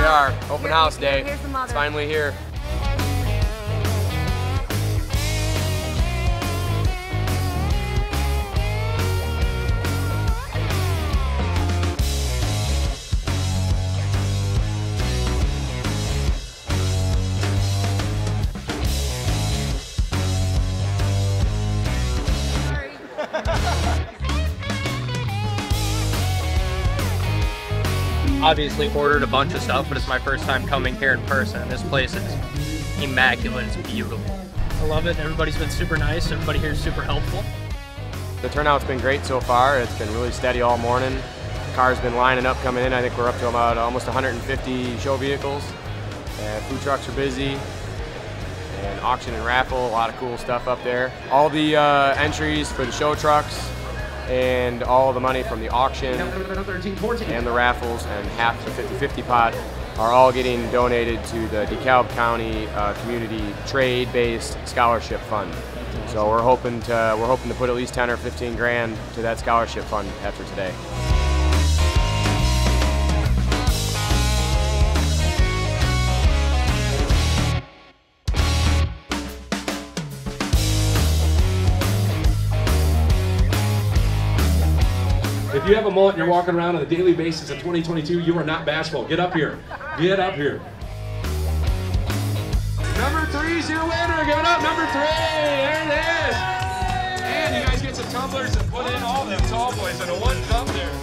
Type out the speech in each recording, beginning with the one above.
are, open house day. It's finally here. Obviously ordered a bunch of stuff, but it's my first time coming here in person. This place is immaculate, it's beautiful. I love it, everybody's been super nice, everybody here is super helpful. The turnout's been great so far. It's been really steady all morning. The cars been lining up coming in. I think we're up to about almost 150 show vehicles. And food trucks are busy. And auction and raffle, a lot of cool stuff up there. All the entries for the show trucks and all the money from the auction and the raffles and half the 50-50 pot are all getting donated to the DeKalb County community trade-based scholarship fund. So we're hoping to put at least 10 or 15 grand to that scholarship fund after today. If you have a mullet and you're walking around on a daily basis in 2022, you are not bashful. Get up here. Get up here. Number 3's your winner. Give it up, number 3. There it is. And you guys get some tumblers and put in all them tall boys in a one jump there.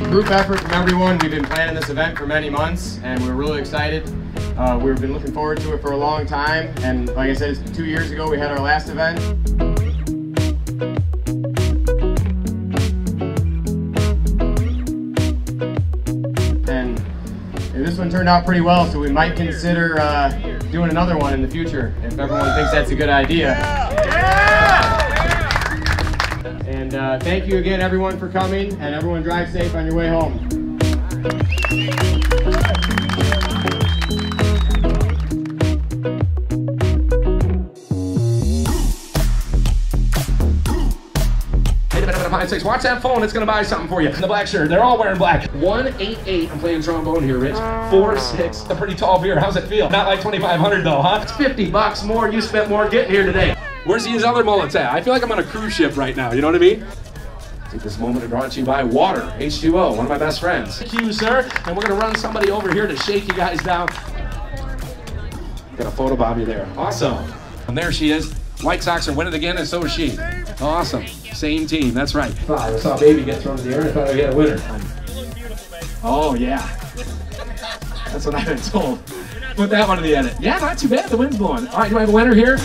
Group effort from everyone. We've been planning this event for many months and we're really excited. We've been looking forward to it for a long time, and like I said, it's 2 years ago we had our last event. And this one turned out pretty well, so we might consider doing another one in the future if everyone thinks that's a good idea. Yeah! And thank you again, everyone, for coming, and everyone drive safe on your way home. Watch that phone, it's gonna buy something for you. The black shirt, they're all wearing black. 188, I'm playing trombone here, Rich. 4-6, a pretty tall beer. How's it feel? Not like 2,500 though, huh? It's 50 bucks more, you spent more getting here today. Where's these other mullets at? I feel like I'm on a cruise ship right now, you know what I mean? Take this moment to brought to you by water, H2O, one of my best friends. Thank you, sir. And we're gonna run somebody over here to shake you guys down. Got a photo bomb you there. Awesome. And there she is. White Sox are winning again, and so is she. Awesome. Same team, that's right. I saw baby get thrown in the air and I thought I had a winner. Oh, yeah. That's what I've been told. Put that one in the edit. Yeah, not too bad. The wind's blowing. All right, do I have a winner here?